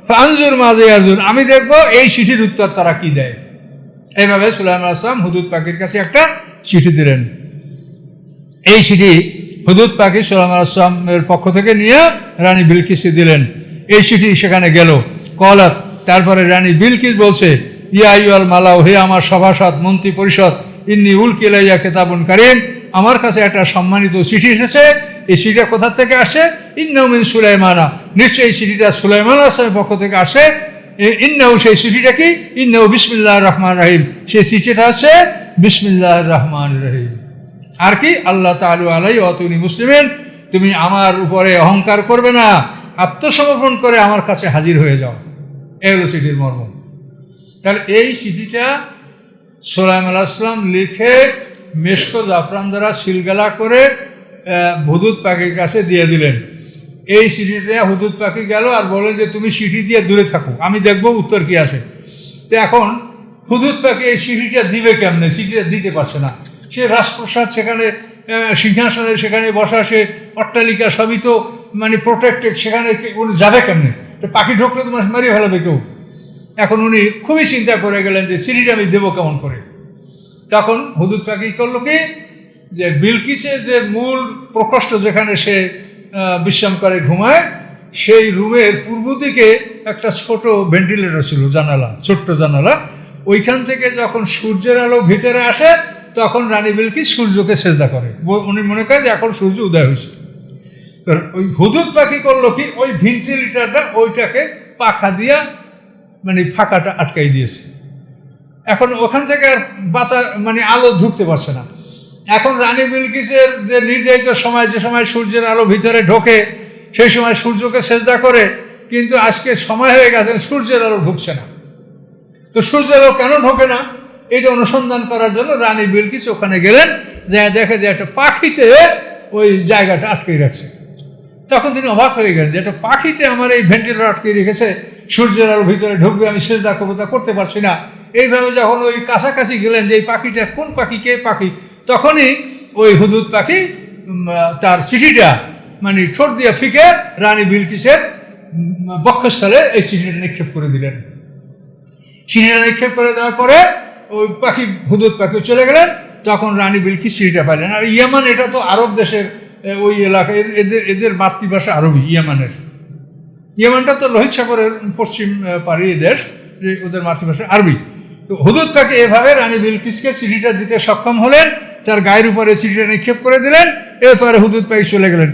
ফানজুর মাঝে আজুর, আমি দেখবো এই চিঠির উত্তর তারা কি দেয়। এইভাবে সুলাইমান আলাইহিস সালাম হুদুদ পাখির কাছে একটা চিঠি দিলেন। এই চিঠি হুদুদ পাখি সুলাইমান আলাইহিস সালামের পক্ষ থেকে নিয়ে রানী বিলকিসকে দিলেন। এই চিঠি সেখানে গেল। কলাত, তারপরে রানী বিলকিস বলছে, ইয়া আইয়ুহাল মালাউ, হে আমার সভাসদ মন্ত্রী পরিষদ, ইন্নী উলকি ইলাইয়া কিতাবুন কারীম, আমার কাছে একটা সম্মানিত চিঠি এসেছে। এই চিঠিটা কোথা থেকে আসে? ইন্নাহু মিন সুলাইমানা, নিশ্চয়ই এই চিঠিটা সুলাইমান আলাইহিস সালামের পক্ষ থেকে আসে। ইন্নাহু, সেই চিঠিটা কি? ইন্নাহু বিসমিল্লাহির রহমানির রহিম, সেই চিঠিটা আছে বিসমিল্লাহির রহমানির রহিম। আর কি? আল্লাহ তাআলা আলাই ওয়াতুনি মুসলিমিন, তুমি আমার উপরে অহংকার করবে না, আত্মসমর্পণ করে আমার কাছে হাজির হয়ে যাও। এই হলো চিঠির মর্ম। তাহলে এই চিঠিটা সুলাইমান আলাইহিস সালাম লিখে মেশক জাফরান দ্বারা সিলগালা করে হুদুদ পাখির কাছে দিয়ে দিলেন। এই চিঠিটা হুদুদ পাখি গেল আর বললেন যে তুমি চিঠি দিয়ে দূরে থাকো, আমি দেখবো উত্তর কি আসে। তো এখন হুদুদ পাখি এই চিঠিটা দিবে কেমনে? চিঠিটা দিতে পারছে না। সে রাজপ্রসাদ, সেখানে সিংহাসনে সেখানে বসা, সে অট্টালিকা সবই তো মানে প্রোটেক্টেড, সেখানে উনি যাবে কেমনে? তো পাখি ঢুকলে তো মারিয়ে ফেলাবে কেউ। এখন উনি খুবই চিন্তা করে গেলেন যে চিঠিটা আমি দেবো কেমন করে। তখন হুদুদ পাখি করলো কি, যে বিলকিসের যে মূল প্রকোষ্ঠ যেখানে সে বিশ্রাম করে ঘুমায়, সেই রুমের পূর্ব দিকে একটা ছোট ভেন্টিলেটর ছিল, জানালা, ছোট্ট জানালা। ওইখান থেকে যখন সূর্যের আলো ভিতরে আসে তখন রানী বিলকিস সূর্যকে সেজদা করে। উনি মনে করে যে এখন সূর্য উদয় হয়েছে। তো ওই হুদুদ পাখি করলো কি, ওই ভেন্টিলেটরটা ওইটাকে পাখা দিয়া মানে ফাঁকাটা আটকাই দিয়েছে। এখন ওখান থেকে আর বাতাস মানে আলো ঢুকতে পারছে না। এখন রানী বিলকিসের যে নির্ধারিত সময়, যে সময় সূর্যের আলো ভিতরে ঢোকে, সেই সময় সূর্যকে সেজদা করে, কিন্তু আজকে সময় হয়ে গেছে সূর্যের আলো ঢুকছে না। তো সূর্যের আলো কেন ঢোকে না, এটা অনুসন্ধান করার জন্য রানী বিলকিস ওখানে গেলেন। যা দেখে যে একটা পাখিতে ওই জায়গাটা আটকে রাখছে। তখন তিনি অবাক হয়ে গেলেন যে একটা পাখিতে আমার এই ভেন্টিলেটর আটকে রেখেছে, সূর্যের আলো ভিতরে ঢুকবে, আমি সেজদা করবো, তা করতে পারছি না। এইভাবে যখন ওই কাছাকাছি গেলেন যে এই পাখিটা কোন পাখি, কে পাখি, তখনই ওই হুদুদ পাখি তার চিঠিটা মানে ঠোঁট দিয়ে ফিকে রানী বিলকিসের বক্ষস্থলে এই চিঠিটা নিক্ষেপ করে দিলেন। চিঠিটা নিক্ষেপ করে দেওয়ার পরে ওই পাখি, হুদুদ পাখি চলে গেলেন। তখন রানী বিলকিস চিঠিটা পাইলেন। আর ইয়ামান, এটা তো আরব দেশের ওই এলাকায়, এদের মাতৃভাষা আরবি। ইয়ামানটা তো লোহিত সাগরের পশ্চিম পাড়ি দেশ, ওদের মাতৃভাষা আরবি। তো হুদুদ পাখি এভাবে রানী বিলকিসকে চিঠিটা দিতে সক্ষম হলেন, তার গায়ের উপরে চিঠিটা নিক্ষেপ করে দিলেন। এরপরে হুদুদ পাখি চলে গেলেন।